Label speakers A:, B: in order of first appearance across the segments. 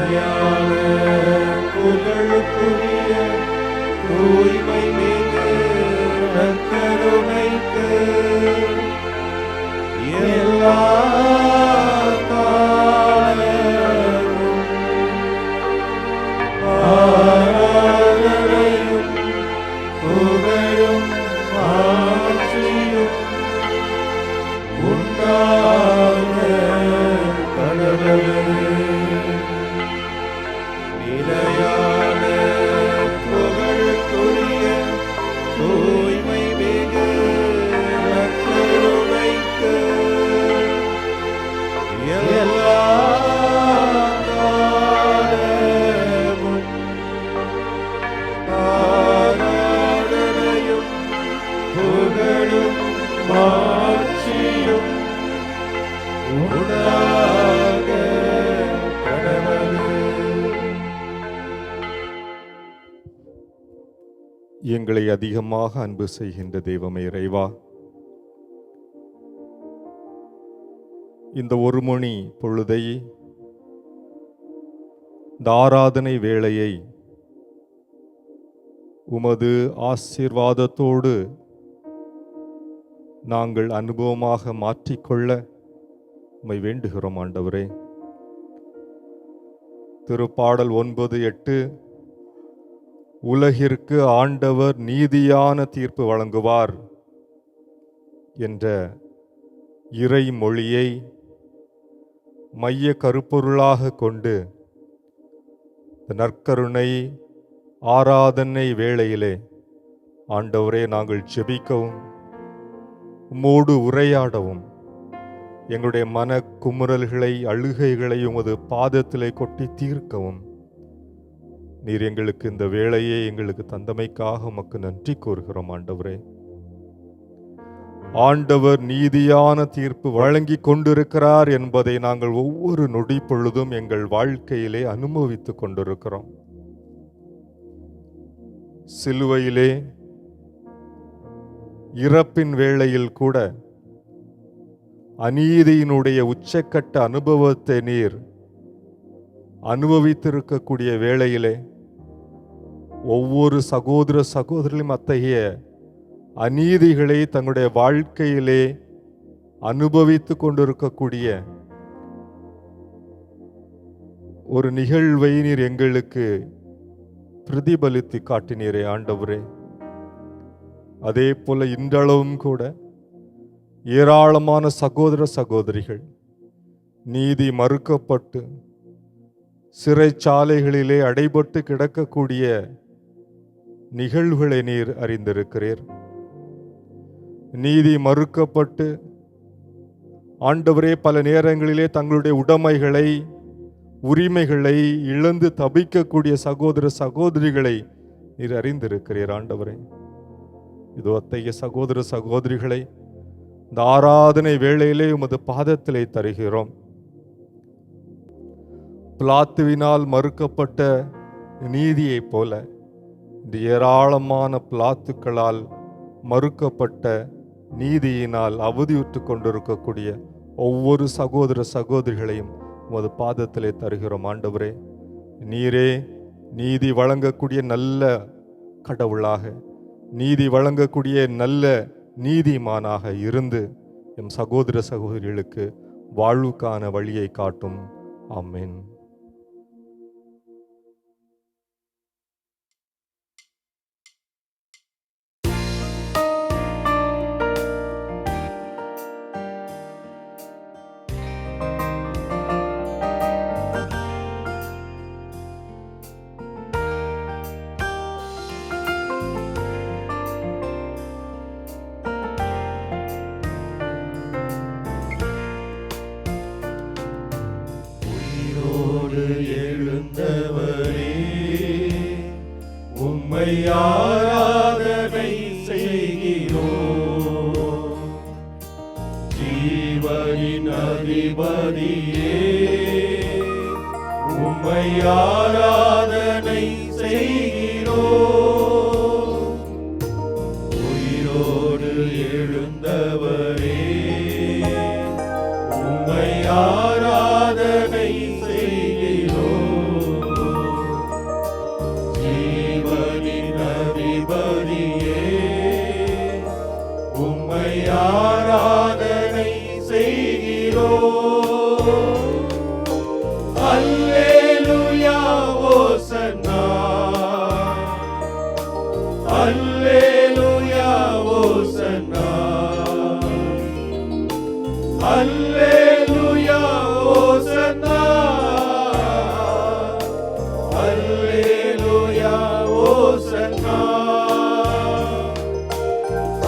A: நிலையான புகழுக்குரிய தூய்மை மிகு நற்கருணைக்கு எல்லா காலமும் ஆராதனையும் புகழும் ஆட்சியும் உண்டாக கடவுளே. நிலையான புகழுக்குரிய தூய்மை மிகு நற்கருணைக்கு எல்லா காலமும் ஆராதனையும் புகழும் ஆட்சியும் உண்டாக கடவுளே.
B: எங்களை அதிகமாக அன்பு செய்கின்ற தெய்வமே இறைவா, இந்த ஒரு மணி பொழுதை, இந்த ஆராதனை வேளையை உமது ஆசீர்வாதத்தோடு நாங்கள் அனுபவமாக மாற்றிக்கொள்ள உம்மை வேண்டுகிறோம் ஆண்டவரே. திருப்பாடல் 9:8 உலகிற்கு ஆண்டவர் நீதியான தீர்ப்பு வழங்குவார் என்ற இறை மொழியை மைய கருப்பொருளாக கொண்டு நற்கருணை ஆராதனை வேளையிலே ஆண்டவரே நாங்கள் ஜெபிக்கவும் உம்மோடு உரையாடவும் எங்களுடைய மன குமுறல்களை அழுகைகளை உமது பாதத்திலே கொட்டி தீர்க்கவும் நீர் எங்களுக்கு இந்த வேளையை எங்களுக்கு தந்தமைக்காக உமக்கு நன்றி கூறுகிறோம் ஆண்டவரே. ஆண்டவர் நீதியான தீர்ப்பு வழங்கி கொண்டிருக்கிறார் என்பதை நாங்கள் ஒவ்வொரு நொடி பொழுதும் எங்கள் வாழ்க்கையிலே அனுபவித்துக் கொண்டிருக்கிறோம். சிலுவையிலே இறப்பின் வேளையில் கூட அநீதியினுடைய உச்சக்கட்ட அனுபவத்தை நீர் அனுபவித்திருக்கக்கூடிய வேளையிலே ஒவ்வொரு சகோதர சகோதரிலும் அத்தகைய அநீதிகளை தங்களுடைய வாழ்க்கையிலே அனுபவித்து கொண்டிருக்கக்கூடிய ஒரு நிகழ்வை நீர் எங்களுக்கு பிரதிபலித்து காட்டினீரே ஆண்டவரே. அதே போல இன்றளவும் கூட ஏராளமான சகோதர சகோதரிகள் நீதி மறுக்கப்பட்டு சிறைச்சாலைகளிலே அடைபட்டு கிடக்கக்கூடிய நிகழ்வுகளை நீர் அறிந்திருக்கிறீர். நீதி மறுக்கப்பட்டு ஆண்டவரே பல நேரங்களிலே தங்களுடைய உடைமைகளை உரிமைகளை இழந்து தபிக்கக்கூடிய சகோதர சகோதரிகளை நீர் அறிந்திருக்கிறீர் ஆண்டவரே. இதோ அத்தகைய சகோதர சகோதரிகளை இந்த ஆராதனை வேளையிலே உமது பாதத்திலே தருகிறோம். பிலாத்துவினால் மறுக்கப்பட்ட நீதியைப் போல இந்த ஏராளமான பிலாத்துக்களால் மறுக்கப்பட்ட நீதியினால் அவதியுற்று கொண்டிருக்கக்கூடிய ஒவ்வொரு சகோதர சகோதரிகளையும் உமது பாதத்திலே தருகிறோம் ஆண்டவரே. நீரே நீதி வழங்கக்கூடிய நல்ல கடவுளாக, நீதி வழங்கக்கூடிய நல்ல நீதிமானாக இருந்து எம் சகோதர சகோதரிகளுக்கு வாழ்வுக்கான வழியை காட்டும். ஆமென்.
A: எழுந்தவரே உம்மை ஆராதனை செய்கிறோம். ஜீவனின் அதிபதியே உம்மை ஆராதனை செய்கிறோம். உயிரோடு எழுந்தவரே உம்மை ஆராதனை செய்கிறோம். அல்லேலூயா ஓசன்னா.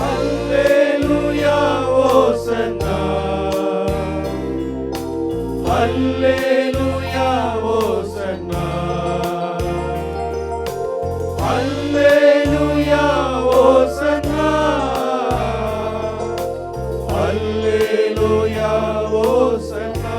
A: அல்லேலூயா ஓசன்னா. அல்லேலூயா ஓசன்னா. அல்லேலூயா ஓசன்னா. அல்லேலூயா ஓசன்னா.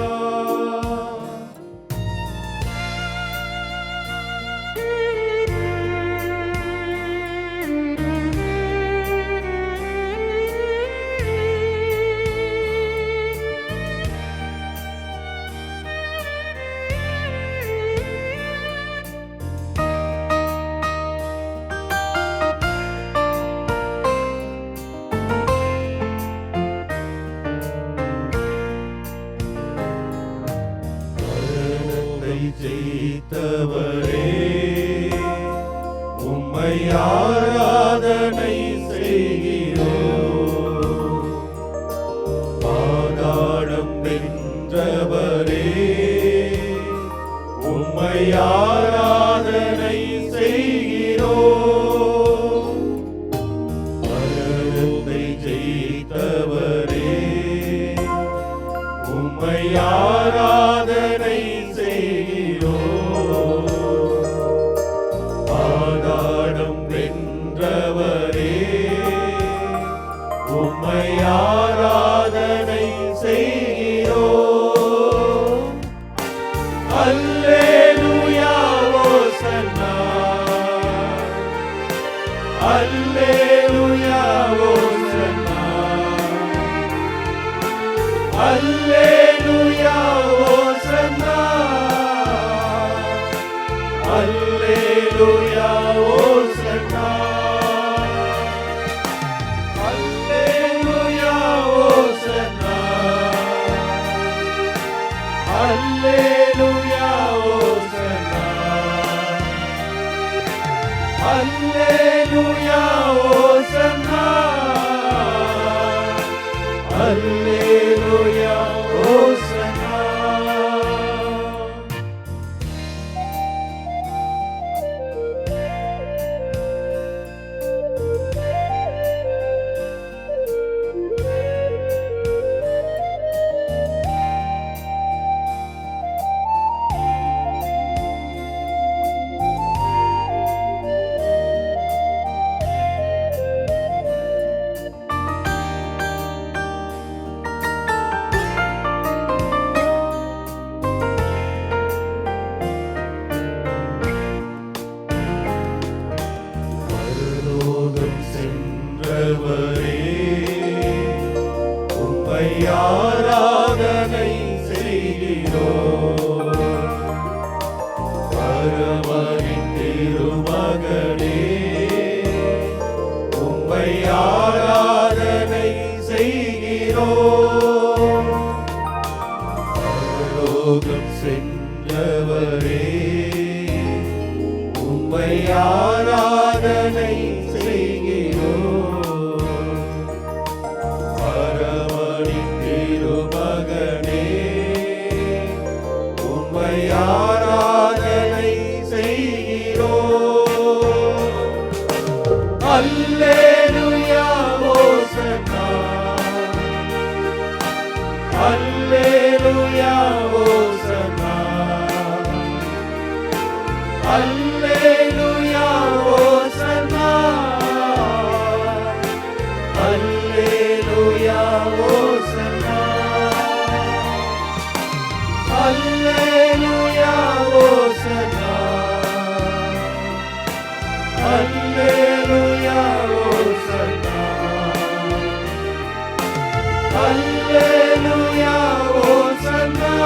A: மரணத்தை ஜெயித்தவரே, உம்மை ஆராதனை செய்கிறோம். பாதாளம் வென்றவரே, உம்மை ஆராதனை செய்கிறோம். மரணத்தை ஜெயித்தவரே, உம்மை ஆராதனை செய்கிறோம். பாதாளம் வென்றவரே, உம்மை ஆராதனை செய்கிறோம். அல்லேலூயா ஓசன்னா. அல்லேலூயா ஓசன்னா. அல்லேலூயா ஓசன்னா. அல்லேலூயா ஓசன்னா. அல்லேலூயா ஓசன்னா. அல்லேலூயா ஓசன்னா. அல்லேலூயா ஓசன்னா. அல்லேலூயா ஓசன்னா. பரலோகம் சென்றவரே, உம்மை ஆராதனை செய்கிறோம். பரமரின் திருமகனே, உம்மை ஆராதனை செய்கிறோம். பரலோகம் சென்றவரே, உம்மை ஆராதனை செய்கிறோம். பரமரின் திருமகனே, உம்மை ஆராதனை செய்கிறோம். அல்லேலூயா ஓசன்னா. அல்லேலூயா ஓசன்னா. அல்லேலூயா ஓசன்னா. அல்லேலூயா ஓசன்னா. அல்லேலூயா ஓசன்னா. அல்லேலூயா ஓசன்னா. அல்லேலூயா ஓசன்னா.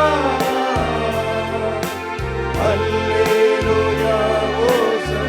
A: அல்லேலூயா ஓசன்னா.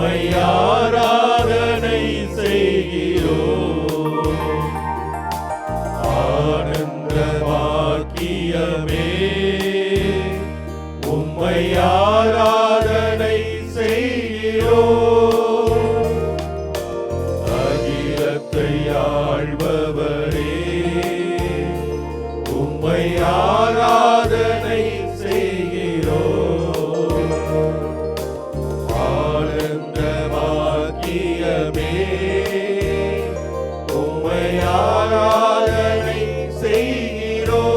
A: உம்மை ஆராதனை செய்கிறோம். ஆனந்த பாக்கியமே உம்மை ஆராதனை செய்கிறோம். அகிலத்தை ஆள்பவரே உம்மை ஆராதனை செய்கிறோம். ஆனந்த பாக்கியமே உம்மை ஆராதனை செய்கிறோம்.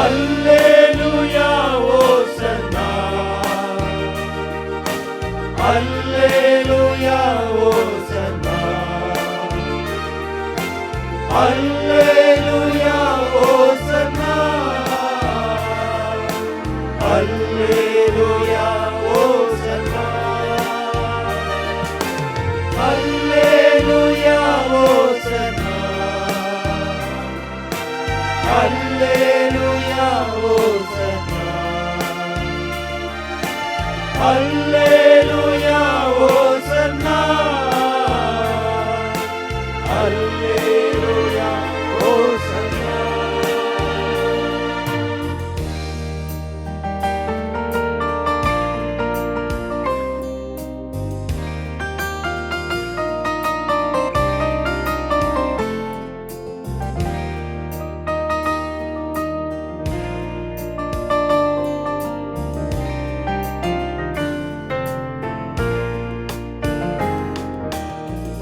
A: அல்லேலூயா ஓசன்னா, அல்லேலூயா ஓசன்னா, அல்லேலூயா ஓசன்னா, அல்லேலூயா ஓசன்னா, அல்லேலூயா ஓசன்னா, அல்லேலூயா ஓசன்னா, அல்லேலூயா ஓசன்னா, அல்லேலூயா ஓசன்னா.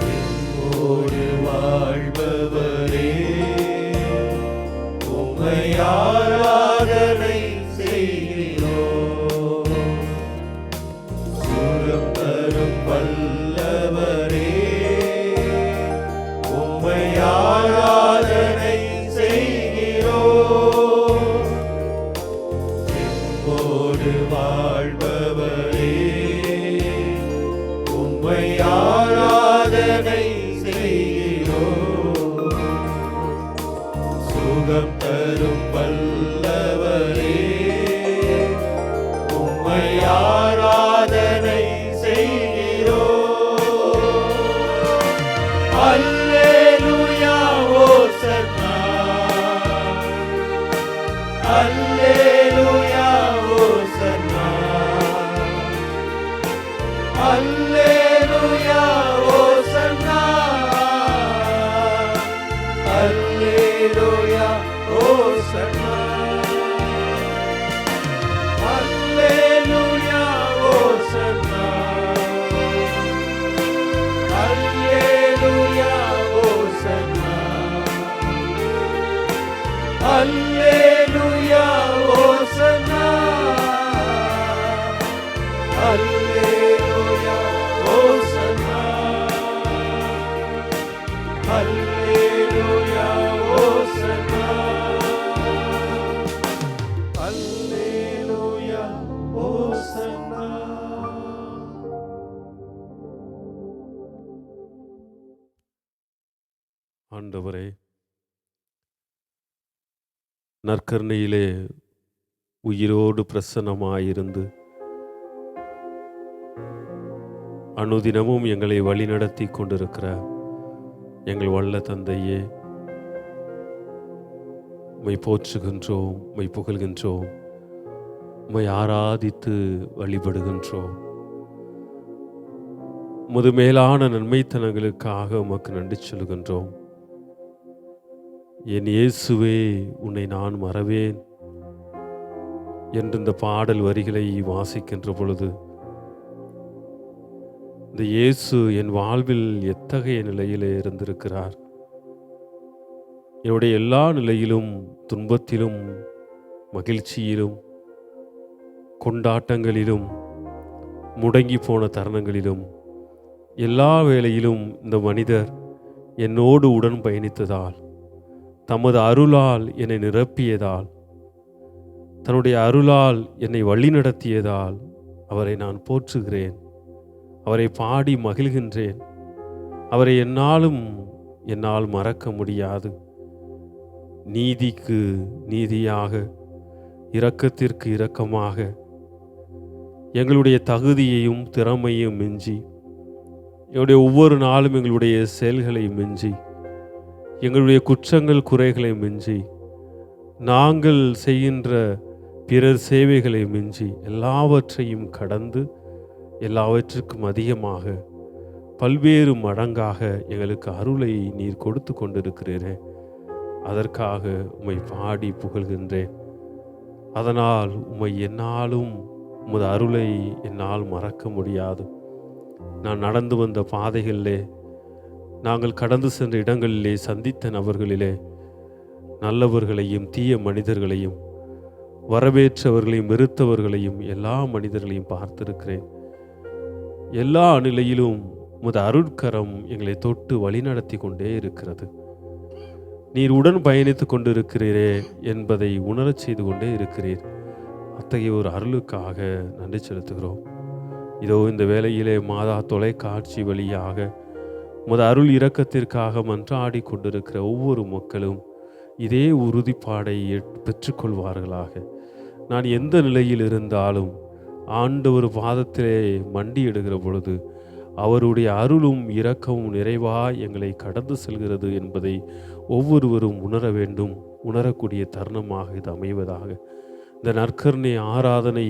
A: என்னோடு வாழ்பவரே உம்மை ஆராதனை செய்கிறோம். சுகம் தரும் வல்லவரே உம்மை ஆராதனை செய்கிறோம். என்னோடு வாழ்பவரே உம்மை ஆராதனை செய்கிறோம். சுகம் தரும் வல்லவரே உம்மை ஆராதனை செய்கிறோம். அல்லேலூயா ஓசன்னா, அல்லேலூயா ஓசன்னா, அல்லேலூயா ஓசன்னா, அல்லேலூயா ஓசன்னா, அல்லேலூயா ஓசன்னா, அல்லேலூயா ஓசன்னா, அல்லேலூயா ஓசன்னா, அல்லேலூயா ஓசன்னா, அல்லேலூயா ஓசன்னா, அல்லேலூயா ஓசன்னா.
C: ஆண்டவரே, நற்கருணையிலே உயிரோடு பிரசன்னமாயிருந்து அனுதினமும் எங்களை வழிநடத்தி கொண்டிருக்கிற எங்கள் வல்ல தந்தையே, உம்மை போற்றுகின்றோம், உம்மை புகழ்கின்றோம், உம்மை ஆராதித்து வழிபடுகின்றோம். உமது மேலான நன்மைத்தனங்களுக்காக உமக்கு நன்றி சொல்கின்றோம். என் இயேசுவே உன்னை நான் மறவேன் என்று இந்த பாடல் வரிகளை வாசிக்கின்ற பொழுது, இந்த இயேசு என் வாழ்வில் எத்தகைய நிலையிலே இருந்திருக்கிறார். என்னுடைய எல்லா நிலையிலும், துன்பத்திலும், மகிழ்ச்சியிலும், கொண்டாட்டங்களிலும், முடங்கி போன தருணங்களிலும், எல்லா வேளையிலும் இந்த மனிதர் என்னோடு உடன் பயணித்ததால், தமது அருளால் என்னை நிரப்பியதால், தன்னுடைய அருளால் என்னை வழிநடத்தியதால் அவரை நான் போற்றுகிறேன், அவரை பாடி மகிழ்கின்றேன். அவரை என்னால் மறக்க முடியாது. நீதிக்கு நீதியாக, இரக்கத்திற்கு இரக்கமாக எங்களுடைய தகுதியையும் திறமையும் மிஞ்சி, எங்களுடைய ஒவ்வொரு நாளும் எங்களுடைய செயல்களை மிஞ்சி, எங்களுடைய குற்றங்கள் குறைகளை மிஞ்சி, நாங்கள் செய்கின்ற பிறர் சேவைகளை மிஞ்சி, எல்லாவற்றையும் கடந்து எல்லாவற்றுக்கும் அதிகமாக பல்வேறு மடங்காக எங்களுக்கு அருளை நீர் கொடுத்து கொண்டிருக்கிறீரே. அதற்காக உம்மை பாடி புகழ்கின்றேன். அதனால் உம்மை என்னாலும் உமது அருளை என்னால் மறக்க முடியாது. நான் நடந்து வந்த பாதைகளிலே, நாங்கள் கடந்து சென்ற இடங்களிலே, சந்தித்த நபர்களிலே நல்லவர்களையும் தீய மனிதர்களையும், வரவேற்றவர்களையும் வெறுத்தவர்களையும், எல்லா மனிதர்களையும் பார்த்திருக்கிறேன். எல்லா நிலையிலும் உமது அருட்கரம் எங்களை தொட்டு வழிநடத்தி கொண்டே இருக்கிறது. நீர் உடன் பயணித்து கொண்டிருக்கிறீரே என்பதை உணரச் செய்து கொண்டே இருக்கிறீர். அத்தகைய ஒரு அருளுக்காக நன்றி செலுத்துகிறோம். இதோ இந்த வேளையிலே மாதா தொலைக்காட்சி வழியாக உமது அருள் இரக்கத்திற்காக மன்றாடி கொண்டிருக்கிற ஒவ்வொரு மக்களும் இதே உறுதிப்பாடை பெற்றுக்கொள்வார்களாக. நான் எந்த நிலையில் இருந்தாலும் ஆண்டவர் பாதத்திலே மண்டியிடுகிற பொழுது அவருடைய அருளும் இரக்கமும் நிறைவாய் எங்களை கடந்து செல்கிறது என்பதை ஒவ்வொருவரும் உணர வேண்டும். உணரக்கூடிய தருணமாக இது அமைவதாக. இந்த நற்கருணை ஆராதனை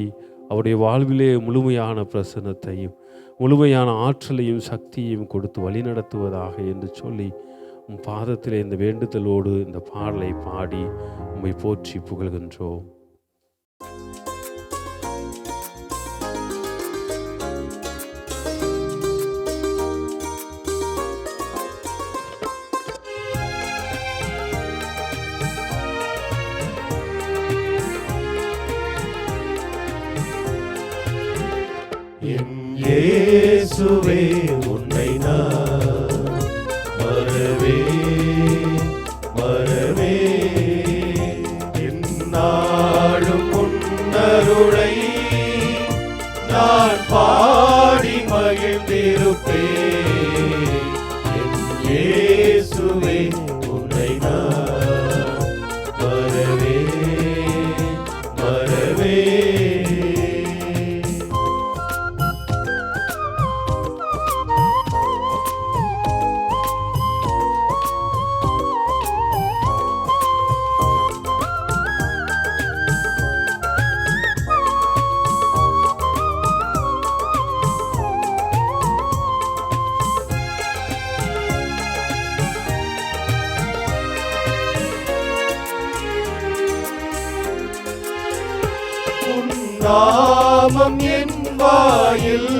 C: அவருடைய வாழ்விலே முழுமையான பிரசன்னத்தையும் முழுமையான ஆற்றலையும் சக்தியையும் கொடுத்து வழிநடத்துவதாக என்று சொல்லி உம் பாதத்திலே இந்த வேண்டுதலோடு இந்த பாடலை பாடி உம்மை போற்றி புகழ்கின்றோம்.
A: இயேசுவே உன்னை நான் மறவே என்னாலும் உன்னருளை நான் பாடி மகிழ்ந்திருப்பேன். இயேசுவே உன்னை நான் மறவே நாமம் என் வாயில்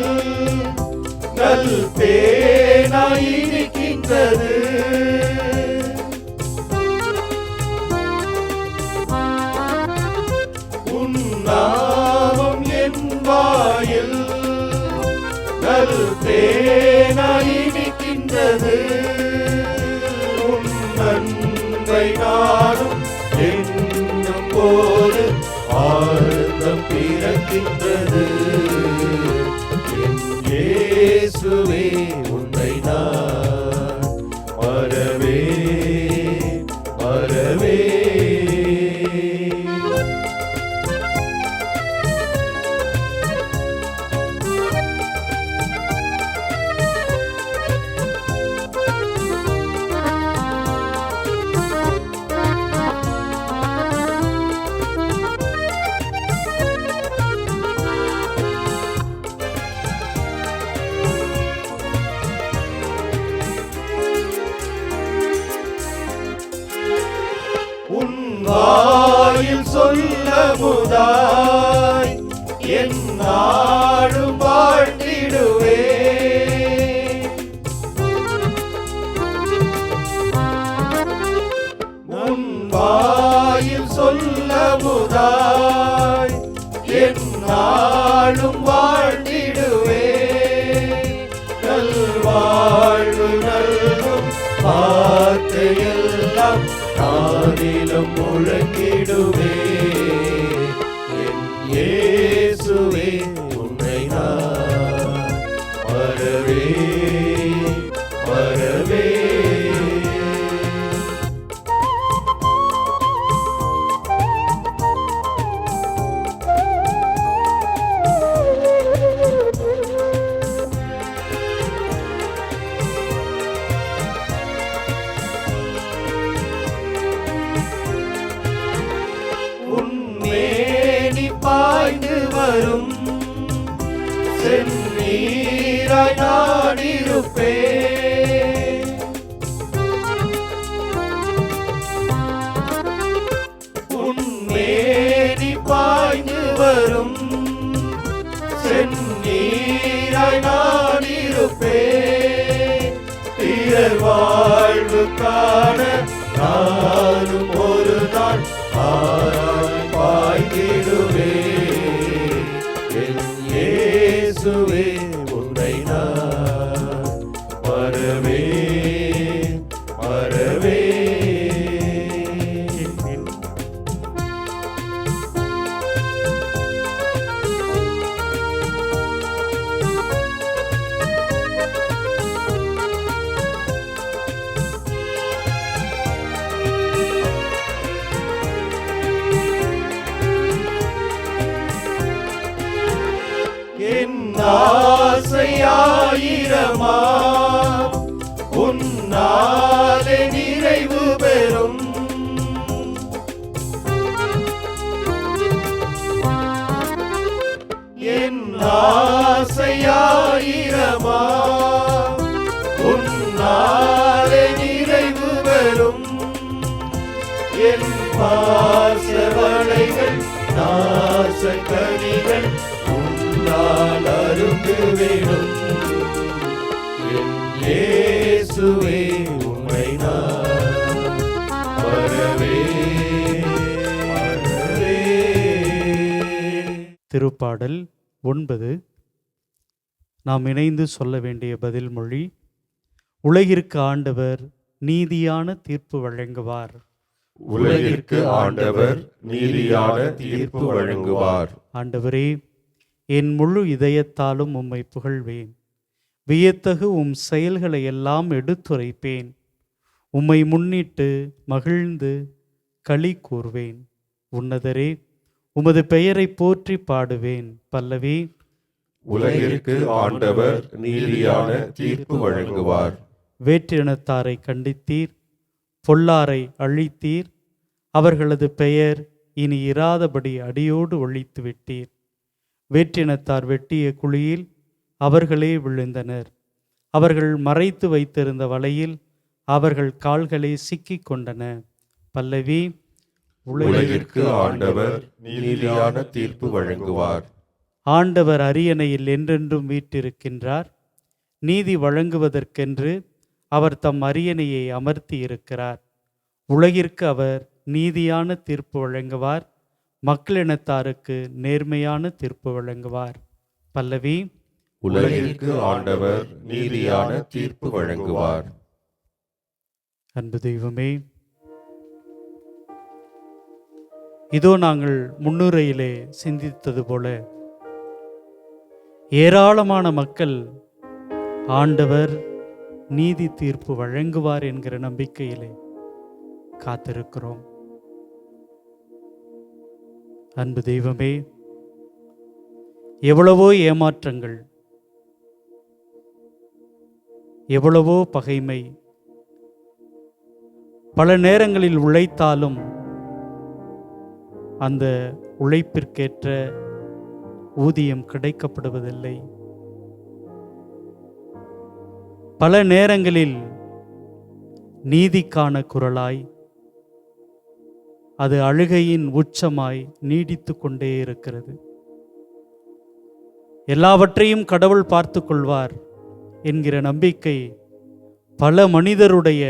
A: நல் தேனாய் இருக்கின்றது. உன் நாமம் என் வாயில் நல் தேனாய் இருக்கின்றது. உன் அன்பை நாடும் என்னும் போது ஆனந்தம் பிறக்கின்றது. இயேசுவே உன்னை நான் மறவே வாயில் சொல்ல முதாய் என் நாடும் வாழ்ந்திடுவே. உன் வாயில் சொல்ல முதாய் என் நாடும் வாழ்ந்திடுவே. நல்வாழ்வு நல்கும் வார்த்தையெல்லாம் காதிலும் முழங்கிடுவே. இயேசுவே உன்னை நான் மறவே செந்நீராய் நான் இருப்பேன். உன்மேனி பாய்ந்து வரும் செந்நீராய் நான் இருப்பேன். பிறர் வாழ்வு காண நானும் ஒரு நாள் ஆராய் பாய்ந்திடுவேன். என் இயேசுவே உன்னை நான் மறவேன் மறவேன். என் ஆசையாயிரமா உன்னாலே நிறைவு பெறும். என் ஆசையாயிரமா உன்னாலே நிறைவு பெறும். என் பாசவளைகள் நாசக்கனிகள் உன்னால் அருந்துவிடும். என் இயேசுவே உம்மை நான் மறவேன் மறவேன்.
D: திருப்பாடல் 9. நாம் இணைந்து சொல்ல வேண்டிய பதில் மொழி. உலகிற்கு ஆண்டவர் நீதியான தீர்ப்பு வழங்குவார்.
A: உலகிற்கு ஆண்டவர் நீதியான தீர்ப்பு வழங்குவார்.
D: ஆண்டவரே, என் முழு இதயத்தாலும் உம்மை புகழ்வேன். வியத்தகு உம் செயல்களை எல்லாம் எடுத்துரைப்பேன். உம்மை முன்னிட்டு மகிழ்ந்து களி கூர்வேன். உன்னதரே, உமது பெயரை போற்றி பாடுவேன். பல்லவி.
A: உலகிற்கு ஆண்டவர் நீதியான தீர்ப்பு வழங்குவார்.
D: வேற்றினத்தாரை கண்டித்தீர், பொல்லாரை அழித்தீர். அவர்களது பெயர் இனி இராதபடி அடியோடு ஒழித்து விட்டீர். வேற்றினத்தார் வெட்டிய குழியில் அவர்களே விழுந்தனர். அவர்கள் மறைத்து வைத்திருந்த வலையில் அவர்கள் கால்களே சிக்கிக் கொண்டன. பல்லவி.
A: உலகிற்கு ஆண்டவர் நீதியான தீர்ப்பு வழங்குவார்.
D: ஆண்டவர் அரியணையில் என்றென்றும் வீற்றிருக்கின்றார். நீதி வழங்குவதற்கென்று அவர் தம் அரியணையை அமர்த்தி இருக்கிறார். உலகிற்கு அவர் நீதியான தீர்ப்பு வழங்குவார். மக்களினத்தாருக்கு நேர்மையான தீர்ப்பு வழங்குவார். பல்லவி.
A: உலகிற்கு ஆண்டவர் நீதியான தீர்ப்பு வழங்குவார்.
D: அன்பு தெய்வமே, இதோ நாங்கள் முன்னுரையிலே சிந்தித்தது போல ஏராளமான மக்கள் ஆண்டவர் நீதி தீர்ப்பு வழங்குவார் என்கிற நம்பிக்கையிலே காத்திருக்கிறோம். அன்பு தெய்வமே, எவ்வளவோ ஏமாற்றங்கள், எவ்வளவோ பகைமை, பல நேரங்களில் உழைத்தாலும் அந்த உழைப்பிற்கேற்ற ஊதியம் கிடைக்கப்படுவதில்லை. பல நேரங்களில் நீதிக்கான குரலாய் அது அழுகையின் உச்சமாய் நீடித்து கொண்டே இருக்கிறது. எல்லாவற்றையும் கடவுள் பார்த்து கொள்வார் என்கிற நம்பிக்கை பல மனிதருடைய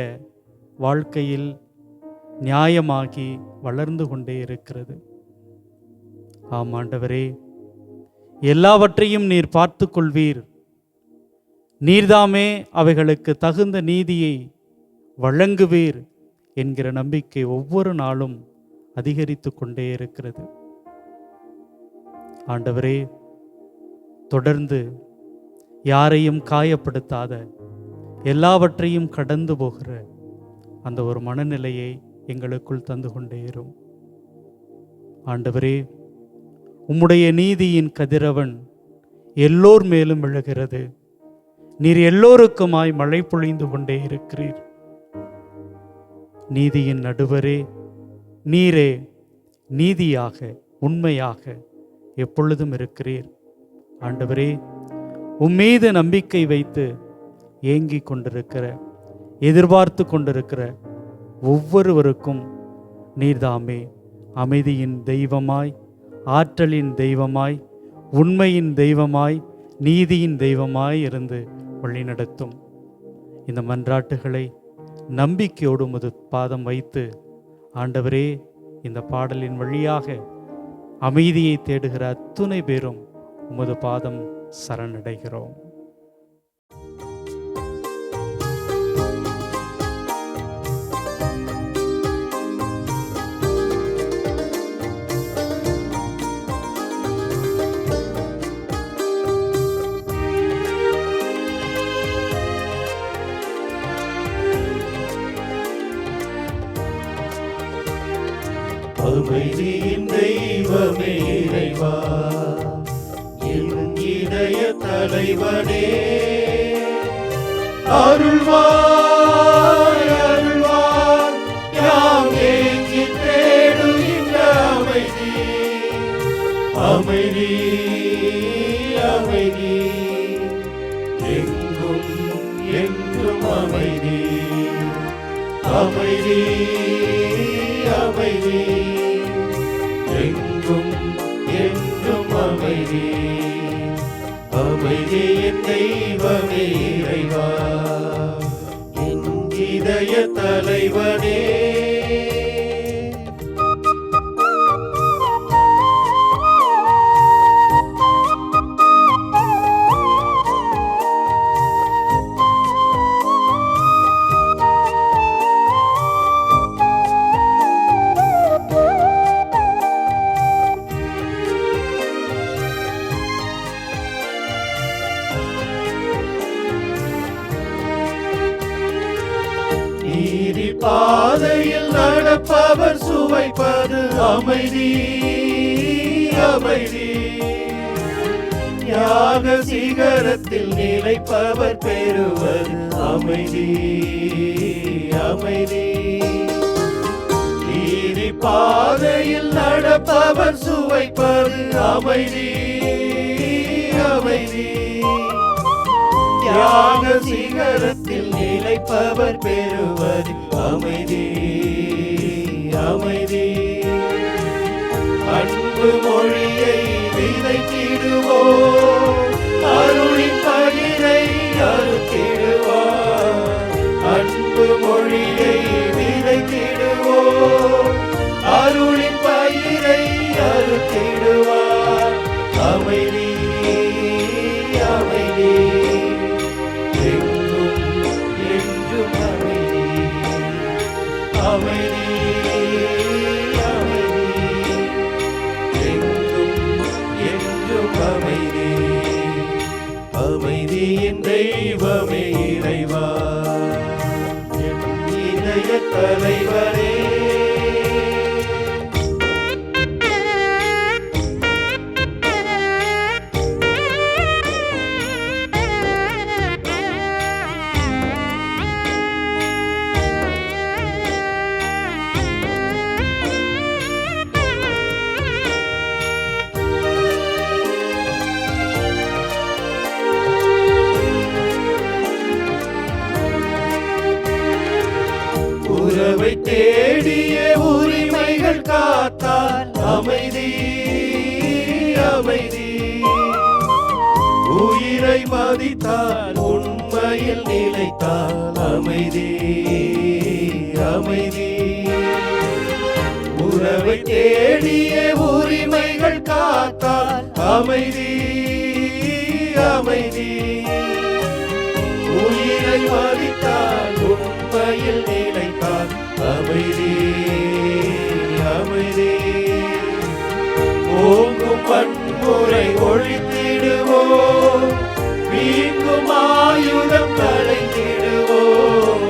D: வாழ்க்கையில் நியாயமாகி வளர்ந்து கொண்டே இருக்கிறது. ஆம் ஆண்டவரே, எல்லாவற்றையும் நீர் பார்த்து கொள்வீர். நீர்தாமே அவைகளுக்கு தகுந்த நீதியை வழங்குவீர் என்கிற நம்பிக்கை ஒவ்வொரு நாளும் அதிகரித்து கொண்டே இருக்கிறது. ஆண்டவரே, தொடர்ந்து யாரையும் காயப்படுத்தாத, எல்லாவற்றையும் கடந்து போகிற அந்த ஒரு மனநிலையை எங்களுக்குள் தந்து கொண்டே இரும். ஆண்டவரே, உம்முடைய நீதியின் கதிரவன் எல்லோர் மேலும் விழுகிறது. நீர் எல்லோருக்குமாய் மழை பொழிந்து கொண்டே இருக்கிறீர். நீதியின் நடுவரே, நீரே நீதியாக உண்மையாக எப்பொழுதும் இருக்கிறீர். ஆண்டவரே, உம்மீது நம்பிக்கை வைத்து ஏங்கிக் கொண்டிருக்கிற, எதிர்பார்த்து கொண்டிருக்கிற ஒவ்வொருவருக்கும் நீர்தாமே அமைதியின் தெய்வமாய், ஆற்றலின் தெய்வமாய், உண்மையின் தெய்வமாய், நீதியின் தெய்வமாய் இருந்து வழிநடத்தும். இந்த மன்றாட்டுகளை நம்பிக்கையோடு உமது பாதம் வைத்து, ஆண்டவரே, இந்த பாடலின் வழியாக அமைதியை தேடுகிற அத்துணை பேரும் உமது பாதம் சரணடைகிறோம்.
A: அமைதியின் தெய்வமே இறைவா, என் இதய தலைவனே, அருள்வாய் அருள்வாய், யாம் ஏங்கி தேடுகின்ற அமைதி, அமைதி அமைதி, எங்கும் என்றும் அமைதி, அமைதி அமைதி, எங்கும் என்றும் அமைதி, அமைதியின் தெய்வமே இறைவா, என் இதய தலைவனே. நீதி பாதையில் நடப்பவர் சுவைப்பது அமைதி, அமைதி, யாக சிகரத்தில் நிலைப்பவர் பெறுவது அமைதி, அமைதி, நீதி பாதையில் நடப்பவர் சுவைப்பது அமைதி, அமைதி, தியாக சிகரத்தில் நிலைப்பவர் பெறுவது அமைதி, அமைதி, அன்பு மொழியை விதைத்திடுவோம், அருளின் பயிரை அறுத்திடுவார், அன்பு மொழியை விதைத்திடுவோம், அருளின் பயிரை அறுத்திடுவார், அமைதி, அமைதி, எங்கும் என்றும் அமைதி, அமைதி, அமைதி, எங்கும் என்றும் அமைதி, அமைதியின் தெய்வமே இறைவா, என் இதய தலைவரே. உறவை தேடிய உரிமைகள் காத்தால் அமைதி, அமைதி, உயிரை மதித்தால் உண்மையில் நிலைத்தால் அமைதி, அமைதி, உறவை தேடிய உரிமைகள் காத்தால் அமைதி, அமைதி, உயிரை மதித்தால் உண்மையில் நிலைத்தால் அமைதி, அமைதி, ஓங்கும் வன்முறை ஒழித்திடுவோம், வீங்கும் ஆயுதம் களைந்திடுவோம்,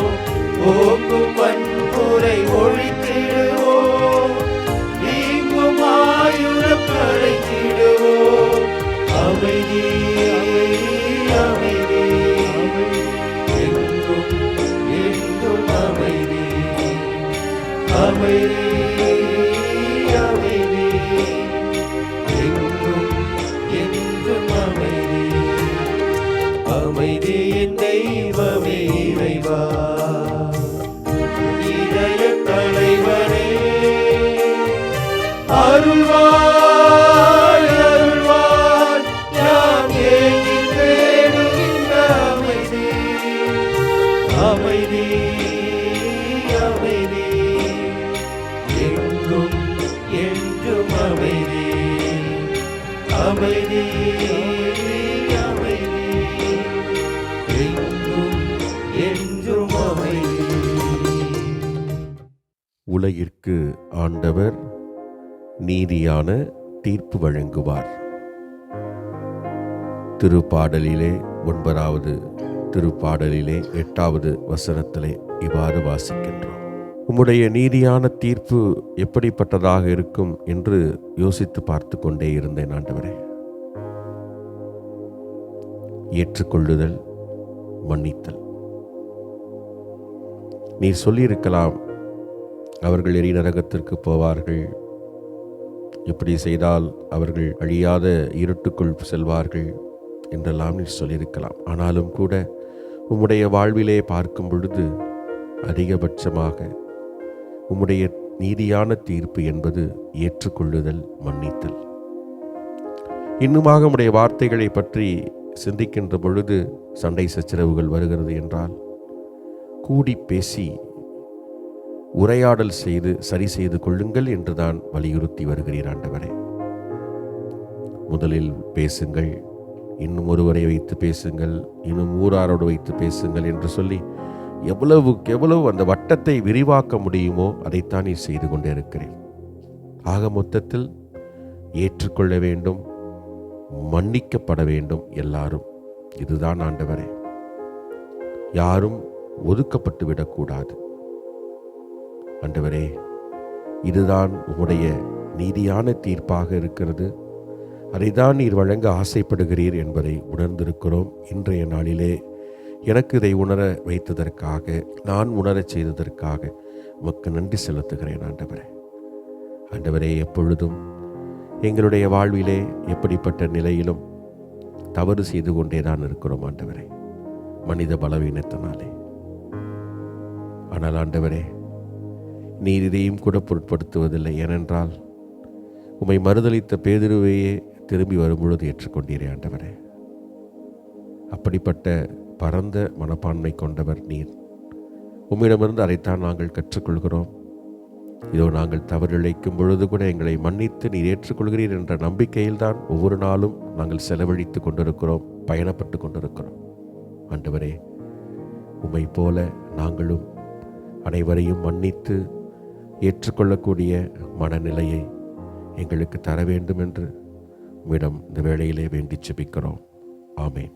A: ஓங்கும் வன்முறை ஒழித்திடுவோம், வீங்கும் ஆயுதம் களைந்திடுவோம், அமைதி, அமைதி, எங்கும் என்றும் அமைதி, அமைதி, அமைதி, எங்கும் என்றும் அமைதி, அமைதியின் தெய்வமே இறைவா, இதய தலைவனே, அருள்வாய் அருள்வாய் யாம் ஏங்கி தேடுகின்ற அமைதி, அமைதி அமைதி, எங்கும் என்றும் அமைதி, அமைதி அமைதி, எங்கும் என்றும் அமைதி.
E: உலகிற்கு ஆண்டவர் நீதியான தீர்ப்பு வழங்குவார். திருப்பாடலிலே 9வது திருப்பாடலிலே 8வது வசனத்திலே இவ்வாறு வாசிக்கின்றோம். உம்முடைய நீதியான தீர்ப்பு எப்படிப்பட்டதாக இருக்கும் என்று யோசித்து பார்த்து கொண்டே இருந்தேன் ஆண்டவரே. ஏற்றுக்கொள்ளுதல், மன்னித்தல். நீர் சொல்லியிருக்கலாம், அவர்கள் எரி நரகத்திற்கு போவார்கள், இப்படி செய்தால் அவர்கள் அழியாத இருட்டுக்குள் செல்வார்கள் என்றெல்லாம் நீர் சொல்லியிருக்கலாம். ஆனாலும் கூட உம்முடைய வாழ்விலே பார்க்கும் பொழுது அதிகபட்சமாக உம்முடைய நீதியான தீர்ப்பு என்பது ஏற்றுக்கொள்ளுதல், மன்னித்தல். இன்னுமாக உம்முடைய வார்த்தைகளை பற்றி சிந்திக்கின்ற பொழுது சண்டை சச்சரவுகள் வருகிறது என்றால் கூடி பேசி உரையாடல் செய்து சரி செய்து கொள்ளுங்கள் என்றுதான் வலியுறுத்தி வருகிறீர் ஆண்டவரே. முதலில் பேசுங்கள், இன்னும் ஒருவரை வைத்து பேசுங்கள், இன்னும் ஊராரோடு வைத்து பேசுங்கள் என்று சொல்லி எவ்வளவுக்கு எவ்வளவு அந்த வட்டத்தை விரிவாக்க முடியுமோ அதைத்தான் நீ செய்து கொண்டே இருக்கிறேன். ஆக மொத்தத்தில் ஏற்றுக்கொள்ள வேண்டும், மன்னிக்கப்பட வேண்டும் எல்லாரும். இதுதான் ஆண்டவரே. யாரும் ஒதுக்கப்பட்டு விடக்கூடாது ஆண்டவரே. இதுதான் உம்முடைய நீதியான தீர்ப்பாக இருக்கிறது. அதைதான் நீர் வழங்க ஆசைப்படுகிறீர் என்பதை உணர்ந்திருக்கிறோம். இன்றைய நாளிலே எனக்கு இதை உணர வைத்ததற்காக, நான் உணரச் செய்ததற்காக உமக்கு நன்றி செலுத்துகிறேன் ஆண்டவரே. ஆண்டவரே, எப்பொழுதும் எங்களுடைய வாழ்விலே எப்படிப்பட்ட நிலையிலும் தவறு செய்து கொண்டே தான் இருக்கிறோம் ஆண்டவரே, மனித பலவீனத்தினாலே. ஆனால் ஆண்டவரே, நீர் இதையும் கூட பொருட்படுத்துவதில்லை. ஏனென்றால் உம்மை மறுதலித்த பேதுருவையே திரும்பி வரும்பொழுது ஏற்றுக்கொண்டீரே ஆண்டவரே. அப்படிப்பட்ட பரந்த மனப்பான்மை கொண்டவர் நீர். உம்மிடமிருந்து அதைத்தான் நாங்கள் கற்றுக்கொள்கிறோம். இதோ நாங்கள் தவறிழைக்கும் பொழுது கூட எங்களை மன்னித்து நீர் ஏற்றுக்கொள்கிறீர் என்ற நம்பிக்கையில்தான் ஒவ்வொரு நாளும் நாங்கள் செலவழித்து கொண்டிருக்கிறோம், பயணப்பட்டு கொண்டிருக்கிறோம். ஆண்டவரே, உம்மை போல நாங்களும் அனைவரையும் மன்னித்து ஏற்றுக்கொள்ளக்கூடிய மனநிலையை எங்களுக்கு தர வேண்டும் என்று உம்மிடம் இந்த வேளையிலே வேண்டி ஜெபிக்கிறோம். ஆமென்.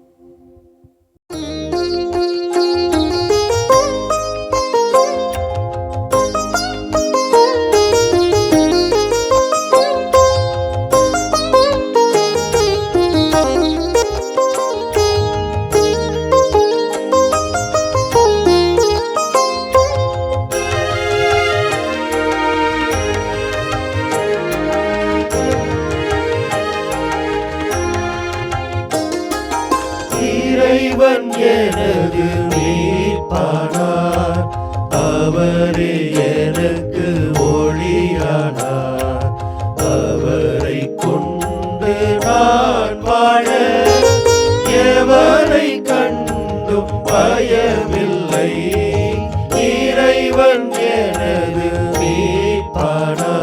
A: இறைவன் எனது மீட்பானார், அவரே எனக்கு ஒளியானார். அவரை கொண்டு நான் வாழ எவரை கண்டும் பயமில்லை. இறைவன் எனது மீட்பானார்.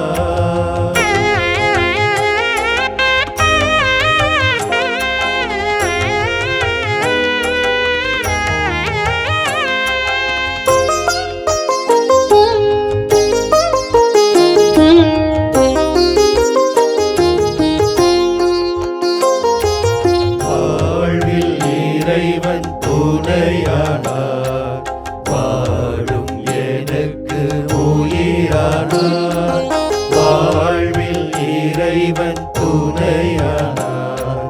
A: இறைவன் துணையானார், வாழும் எனக்கு உயிரானார். வாழ்வில் இறைவன் துணையானார்,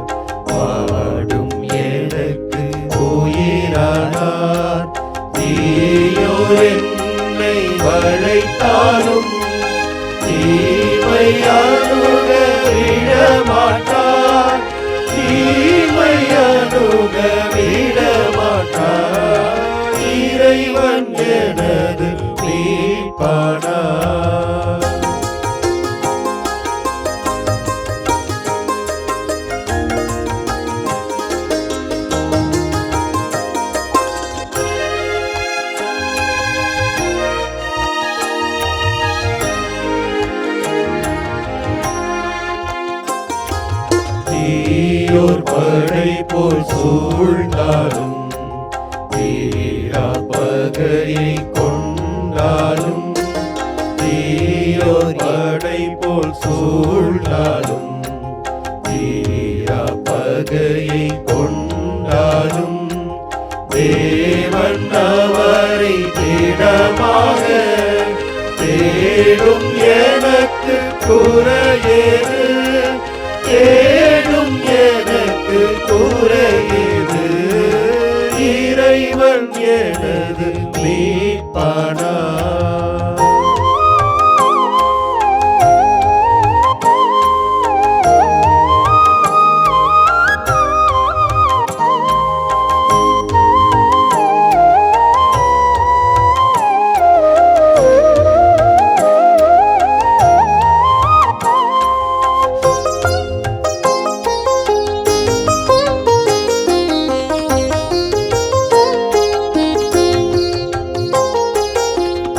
A: வாழும் எனக்கு உயிரானார். தீயோர் என்னை வளைத்தாலும் தீமை அணுக விடமாட்டார், தீமை அணுக விட சூழ்ந்தாலும் தீரா பகையை கொண்டாலும் தேவன் அவரை திடமாக தேடும் எனக்கு குறையேது, தேடும் எனக்கு குறையேது, இறைவன் எனது மீட்பானார்.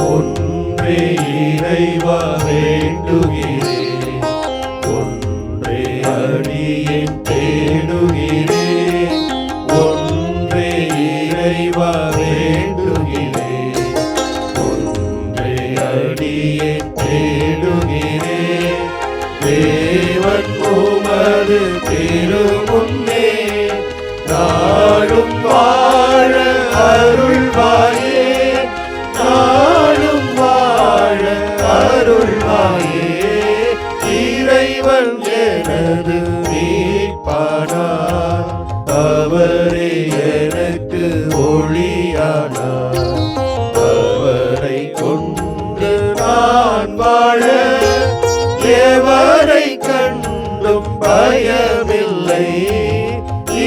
A: ஒன்றே இறைவா வேண்டுகிறேன், ஒன்றே அடியேன் தேடுகிறேன், ஒன்றே இறைவா வேண்டுகிறேன், ஒன்றே அடியேன் தேடுகிறேன், தேவன் உமது திருமுன்னே நாடும் வாழ அருள்வாயே, நாடும் வாழ அருள்வாயே, இறைவன் எனது மீட்பானார், அவரே எனக்கு ஒளியானார், அவரை கொண்டு நான் வாழ எவரை கண்டும் பயமில்லை,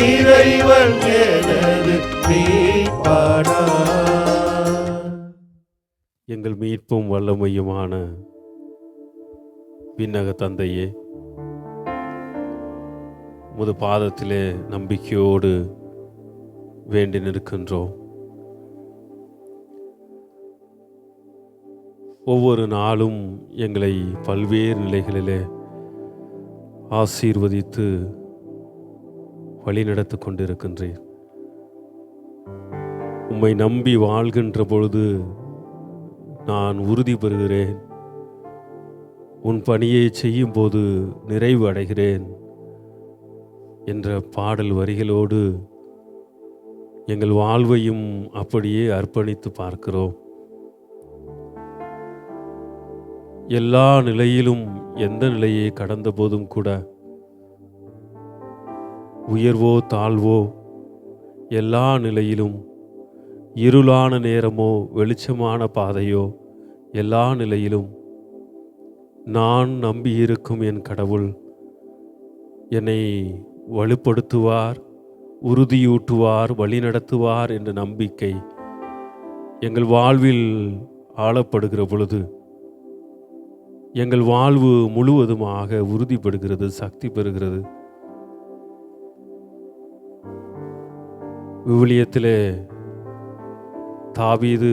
A: இறைவன் எனது மீட்பானார்.
C: எங்கள் மீட்பும் வல்லமையுமான விண்ணக தந்தையே, உமது பாதத்திலே நம்பிக்கையோடு வேண்டி நிற்கின்றோம். ஒவ்வொரு நாளும் எங்களை பல்வேறு நிலைகளிலே ஆசீர்வதித்து வழிநடத்தி கொண்டிருக்கின்றீர். உம்மை நம்பி வாழ்கின்ற பொழுது நான் உறுதி பெறுகிறேன், உன் பணியை செய்யும்போது நிறைவு அடைகிறேன் என்ற பாடல் வரிகளோடு எங்கள் வாழ்வையும் அப்படியே அர்ப்பணித்து பார்க்கிறோம். எல்லா நிலையிலும், எந்த நிலையை கடந்த போதும் கூட, உயர்வோ தாழ்வோ, எல்லா நிலையிலும், இருளான நேரமோ வெளிச்சமான பாதையோ, எல்லா நிலையிலும் நான் நம்பியிருக்கும் என் கடவுள் என்னை வலுப்படுத்துவார், உறுதியூட்டுவார், வழிநடத்துவார் என்ற நம்பிக்கை எங்கள் வாழ்வில் ஆளப்படுகிற பொழுது எங்கள் வாழ்வு முழுவதுமாக உறுதிப்படுகிறது, சக்தி பெறுகிறது. விவிலியத்திலே தாவீது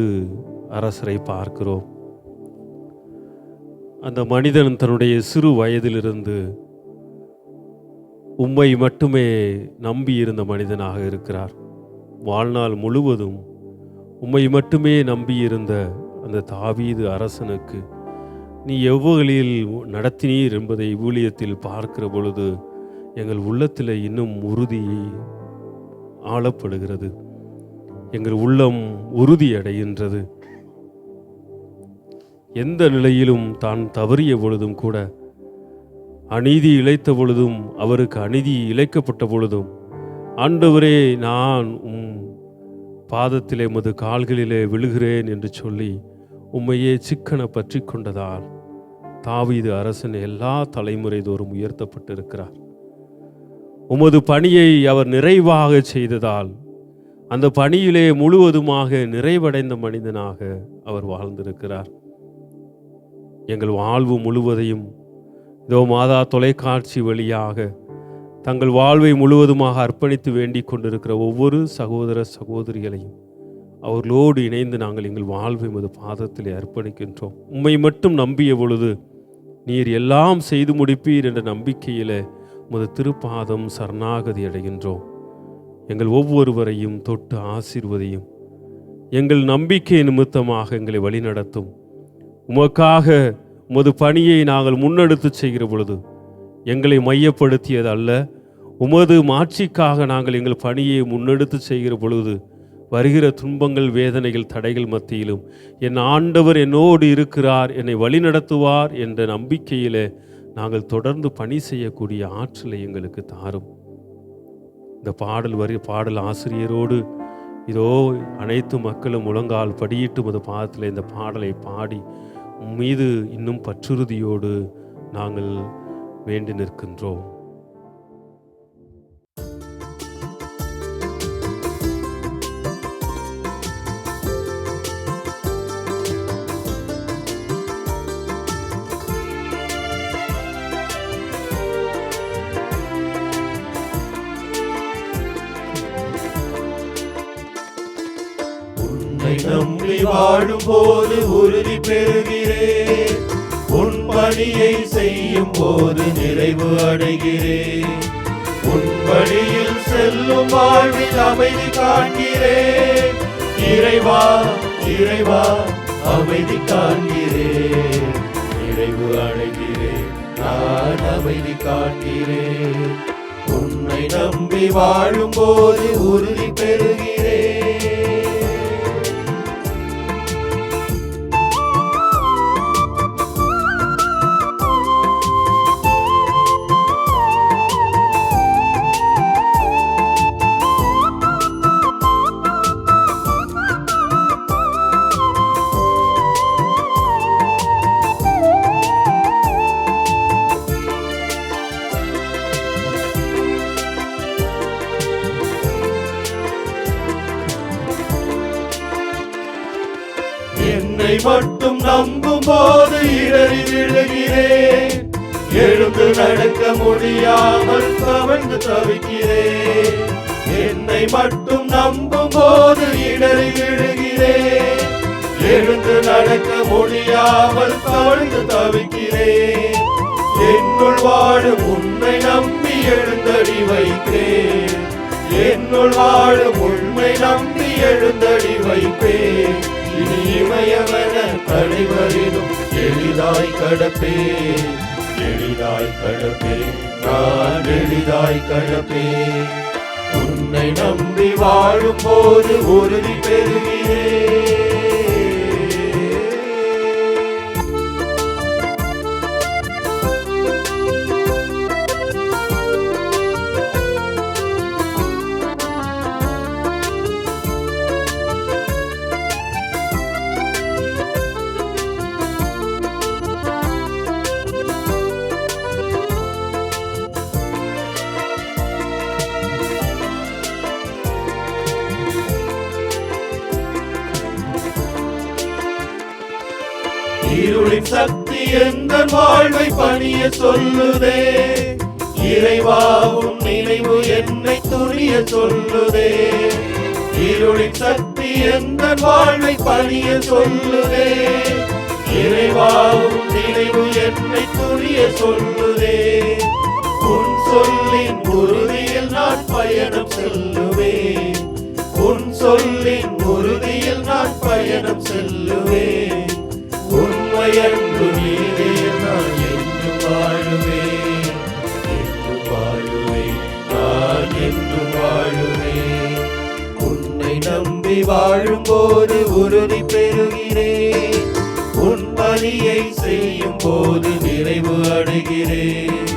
C: அரசரை பார்க்கிறோம். அந்த மனிதன் தன்னுடைய சிறு வயதிலிருந்து உம்மை மட்டுமே நம்பியிருந்த மனிதனாக இருக்கிறார். வாழ்நாள் முழுவதும் உம்மை மட்டுமே நம்பியிருந்த அந்த தாவீது அரசனுக்கு நீ எவ்வகையில் நடத்தினீர் என்பதை ஊழியத்தில் பார்க்கிற பொழுது எங்கள் உள்ளத்தில் இன்னும் உறுதி ஆளப்படுகிறது, எங்கள் உள்ளம் உறுதி அடைகின்றது. எந்த நிலையிலும் தான் தவறிய பொழுதும் கூட, அநீதி இழைத்த பொழுதும், அவருக்கு அநீதி இழைக்கப்பட்ட பொழுதும், ஆண்டவரே நான் உம் பாதத்திலே உமது கால்களிலே விழுகிறேன் என்று சொல்லி உம்மையே சிக்கன பற்றி கொண்டதால் தாவீது அரசன் எல்லா தலைமுறை தோறும் உயர்த்தப்பட்டிருக்கிறார். உமது பணியை அவர் நிறைவாக செய்ததால் அந்த பணியிலே முழுவதுமாக நிறைவடைந்த மனிதனாக அவர் வாழ்ந்திருக்கிறார். எங்கள் வாழ்வு முழுவதையும் இதோ மாதா தொலைக்காட்சி வழியாக தங்கள் வாழ்வை முழுவதுமாக அர்ப்பணித்து வேண்டிக் கொண்டிருக்கிற ஒவ்வொரு சகோதர சகோதரிகளையும் அவர்களோடு இணைந்து நாங்கள் எங்கள் வாழ்வை உமது பாதத்திலே அர்ப்பணிக்கின்றோம். உம்மை மட்டும் நம்பிய பொழுது நீர் எல்லாம் செய்து முடிப்பீர் என்ற நம்பிக்கையிலே உமது திருப்பாதம் சரணாகதி அடைகின்றோம். எங்கள் ஒவ்வொருவரையும் தொட்டு ஆசீர்வதியும், எங்கள் நம்பிக்கை நிமித்தமாக எங்களை வழிநடத்தும். உமக்காக உமது பணியை நாங்கள் முன்னெடுத்து செய்கிற பொழுது எங்களை மையப்படுத்தியது அல்ல, உமது மாட்சிக்காக நாங்கள் எங்கள் பணியை முன்னெடுத்து செய்கிற பொழுது வருகிற துன்பங்கள், வேதனைகள், தடைகள் மத்தியிலும் என் ஆண்டவர் என்னோடு இருக்கிறார், என்னை வழிநடத்துவார் என்ற நம்பிக்கையில் நாங்கள் தொடர்ந்து பணி செய்யக்கூடிய ஆற்றலை எங்களுக்கு தாரும். இந்த பாடல் ஆசிரியரோடு இதோ அனைத்து மக்களும் முழங்கால் படியிட்டு உமது பாதத்தில் இந்த பாடலை பாடி மீது இன்னும் பற்றுறுதியோடு நாங்கள் வேண்டி நிற்கின்றோம்.
A: உன்னை நம்பி வாழும் போது உறுதி பெறுகிறேன், உன் பணியை செய்யும் போது நிறைவு அடைகிறேன், உன் வழியில் செல்லும் வாழ்வில் அமைதி காண்கிறேன். இறைவா இறைவா அமைதி காண்கிறேன், நிறைவு அடைகிறேன், நான் அமைதி காண்கிறேன். உன்னை நம்பி வாழும் போது உறுதி பெறுகிறேன். என்னை மட்டும் நம்பும் போது இடறி விழுகிறேன், எழுந்து நடக்க முடியாமல் தவழ்ந்து தவிக்கிறேன். என்னை மட்டும் நம்பும் போது இடறி விழுகிறேன், எழுந்து நடக்க முடியாமல் தவழ்ந்து தவிக்கிறேன். என்னுள் வாழும் உன்னை நம்பி எழுந்தடி வைப்பேன், என்னுள் வாழும் உண்மை நம்பி எழுந்தடி வைப்பேன். இனி இமயவன தடைவரினும் எளிதாய் கடப்பேன், எளிதாய் கடப்பேன், நான் எளிதாய் கடப்பேன். உன்னை நம்பி வாழும் போது உறுதி பெறுகிறேன். இருளின் சக்தி எந்த வாழ்வை பணிய சொல்லுதே, இறைவா உன் நினைவு என்னை துணிய சொல்லுதே. இருளின் சக்தி எந்த வாழ்வை பணிய சொல்லுதே, இறைவா உன் நினைவு என்னை துணிய சொல்லுதே. உன் சொல்லின் உறுதியில் நான் பயணம் செல்லுவேன், உன் சொல்லின் உறுதியில் நான் பயணம் செல்லுவேன். உண்மையன்பு நீதியில் நான் என்றும் வாழுவேன், என்றும் வாழுவேன், நான் என்றும் வாழுவேன். உன்னை நம்பி வாழும் போது உறுதி பெறுகிறேன், உன் பணியை செய்யும் போது நிறைவு அடைகிறேன்.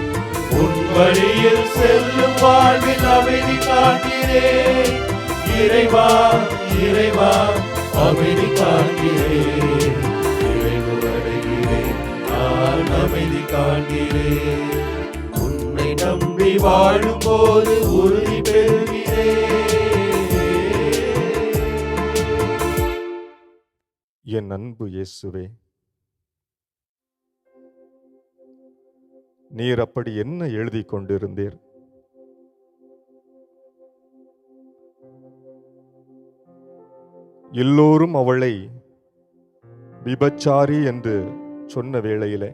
A: உன் வழியில் செல்லும் வாழ்வில் அமைதி காண்கிறேன். இறைவா இறைவா அமைதி காண்கிறேன், நிறைவு அடைகிறேன், நான் அமைதி காண்கிறேன். உன்னை நம்பி வாழும் போது உறுதி பெறுகிறேன்.
B: என் அன்பு இயேசுவே, நீர் அப்படி என்ன எழுதி கொண்டிருந்தீர்? எல்லோரும் அவளை விபச்சாரி என்று சொன்ன வேளையிலே,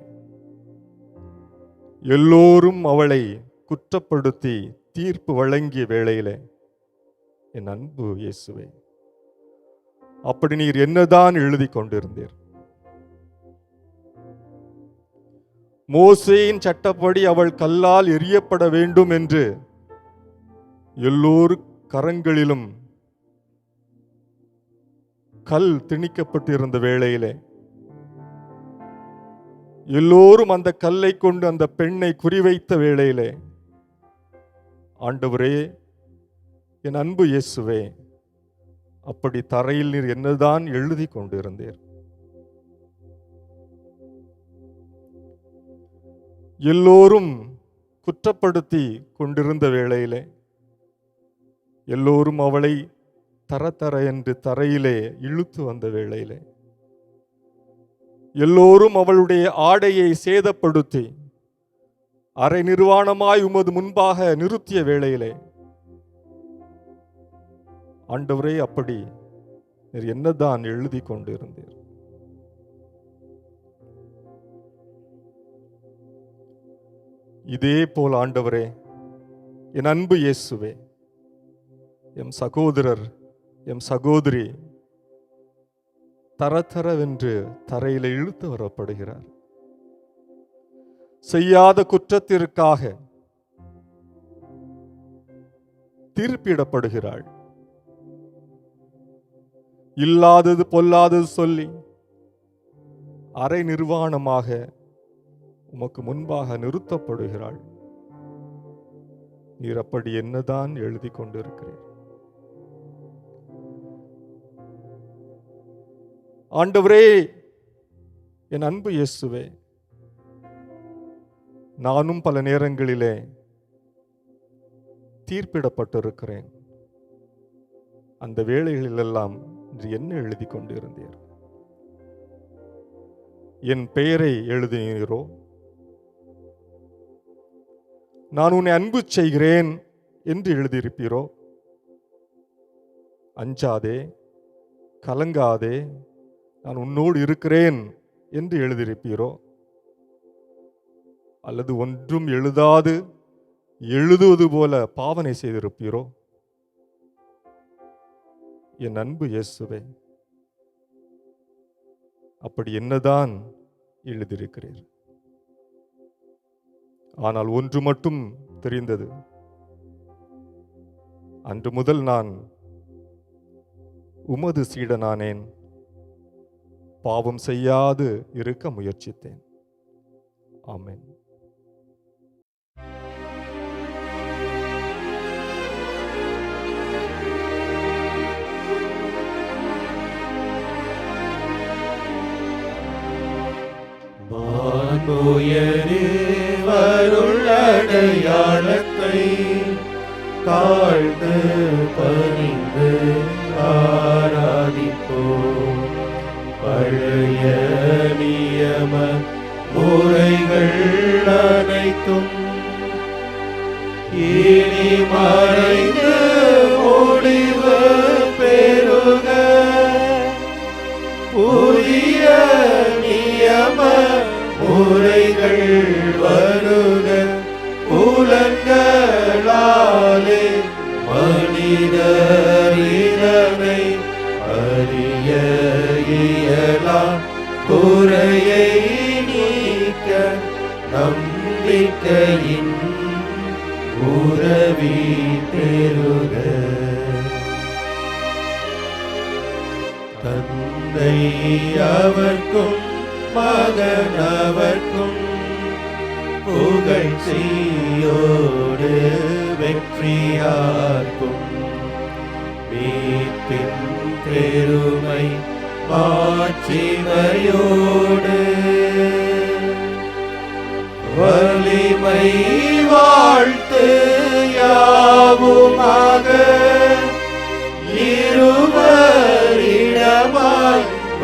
B: எல்லோரும் அவளை குற்றப்படுத்தி தீர்ப்பு வழங்கிய வேளையிலே, என் அன்பு இயேசுவே, அப்படி நீர் என்னதான் எழுதி கொண்டிருந்தீர்? மோசேயின் சட்டப்படி அவள் கல்லால் எறியப்பட வேண்டும் என்று எல்லோரு கரங்களிலும் கல் திணிக்கப்பட்டிருந்த வேளையிலே எல்லோரும் அந்த கல்லை கொண்டு அந்த பெண்ணை குறிவைத்த வேளையிலே, ஆண்டவரே, என் அன்பு இயேசுவே, அப்படி தரையில் நீர் என்னதான் எழுதி கொண்டிருந்தீர்? எல்லோரும் குற்றப்படுத்தி கொண்டிருந்த வேளையிலே எல்லோரும் அவளை தர என்று தரையிலே இழுத்து வந்த வேளையிலே எல்லோரும் அவளுடைய ஆடையை சேதப்படுத்தி அரை நிர்வாணமாய் உமது முன்பாக நிறுத்திய வேளையிலே, ஆண்டவரே, அப்படி நீர் என்னதான் எழுதி கொண்டிருந்தீர்? இதே போல் ஆண்டவரே, என் அன்பு இயேசுவே, எம் சகோதரர், எம் சகோதரி தரதரவென்று தரையில இழுத்து வரப்படுகிறார். செய்யாத குற்றத்திற்காக தீர்ப்பிடப்படுகிறாள். இல்லாதது பொல்லாதது சொல்லி அரை நிர்வாணமாக உமக்கு முன்பாக நிறுத்தப்படுகிறாள். நீர் அப்படி என்னதான் எழுதி கொண்டிருக்கிறீர்? ஆண்டவரே, என் அன்பு இயேசுவே, நானும் பல நேரங்களிலே தீர்ப்பிடப்பட்டிருக்கிறேன். அந்த வேளைகளிலெல்லாம் இன்று என்ன எழுதி கொண்டிருந்தீர்? என் பெயரை எழுதினீரோ? நான் உன்னை அன்பு செய்கிறேன் என்று எழுதியிருப்பீரோ? அஞ்சாதே, கலங்காதே, நான் உன்னோடு இருக்கிறேன் என்று எழுதியிருப்பீரோ? அல்லது ஒன்றும் எழுதாது எழுதுவது போல பாவனை செய்திருப்பீரோ? என் அன்பு இயேசுவே, அப்படி என்னதான் எழுதியிருக்கிறீர்? ஆனால் ஒன்று மட்டும் தெரிந்தது. அன்று முதல் நான் உமது சீடனானேன். பாவம் செய்யாது இருக்க முயற்சித்தேன். ஆமென்.
A: அடையாளத்தை தாழ்ந்து பணிந்து ஆராதிப்போம். பழைய நியம முறைகள் அனைத்தும் இனி மறைந்து முடிவு பெறுக. புதிய நியம முறைகள் வருக. புலன்களாலே மனிதர் இதனை அறிய இயலா. குறையை நீக்க நம்பிக்கையின் உறவி பெறுக. தந்தை அவர்க்கும் மகன் அவர்க்கும் புகழ்ச்சியோடு வெற்றியார்க்கும் மீட்பின் பெருமை மாட்சிமையோடு வலிமை வாழ்த்து யாவுமாக இருவரிடமாய்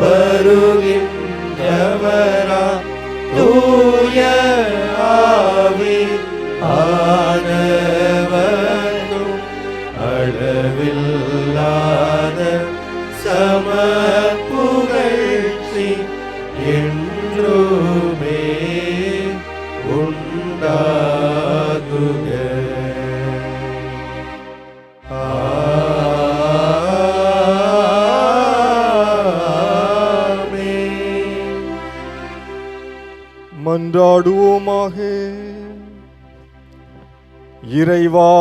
A: வருகின்றவரா தூய ஆவி ஆனவரும் அளவில்லாத சம புகழ்ச்சி என்றுமே உண்டாகுக.
B: மன்றாடுவோமாக. இறைவா,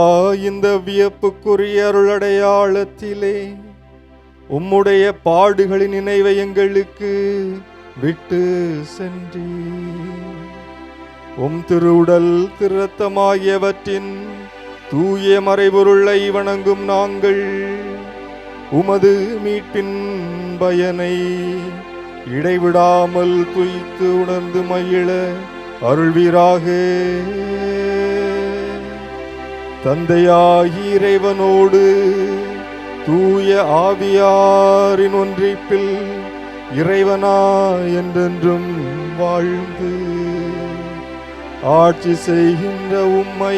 B: இந்த வியப்புக்குரிய அருளடையாளத்திலே உம்முடைய பாடுகளின் நினைவை எங்களுக்கு விட்டு சென்றீர். உம் திருவுடல் திருரத்தமாகியவற்றின் தூய மறைபொருளை வணங்கும் நாங்கள் உமது மீட்பின் பயனை இடைவிடாமல் துய்த்து உணர்ந்து மகிழ அருள்வீராக. தந்தையாகி இறைவனோடு தூய ஆவியாரின் ஒன்றிப்பில் இறைவனா என்றென்றும் வாழ்ந்து ஆட்சி செய்கின்ற உம்மை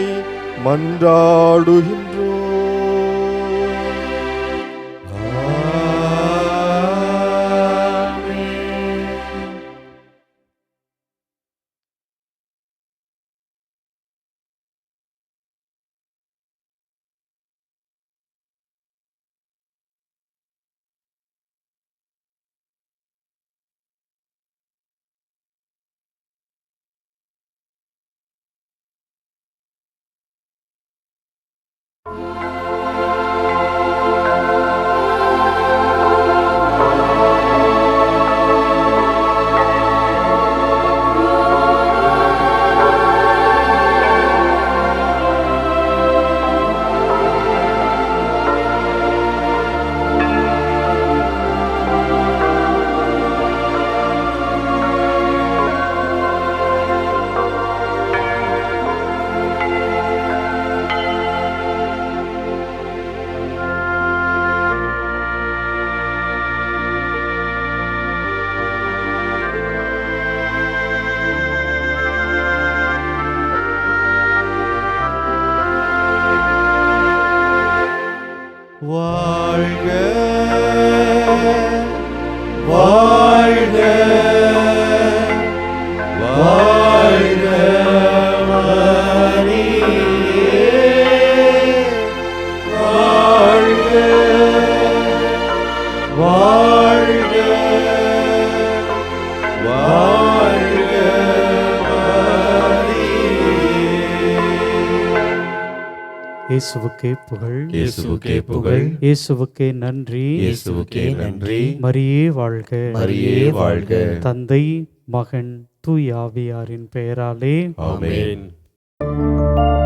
B: மன்றாடுகின்றோம்.
A: வாழ்க வாழ்க வாழ்க மரியே, வாழ்க வாழ்க வாழ்க
D: இயேசுவுக்கே புகழ்,
E: இயேசுவுக்கே புகழ்,
D: இயேசுவுக்கே நன்றி,
E: இயேசுவுக்கே நன்றி.
D: மரியே வாழ்க,
E: மரியே வாழ்க.
D: தந்தை மகன் தூய் ஆவியாரின் பெயராலே
E: ஆமென்.
C: ஆமென்.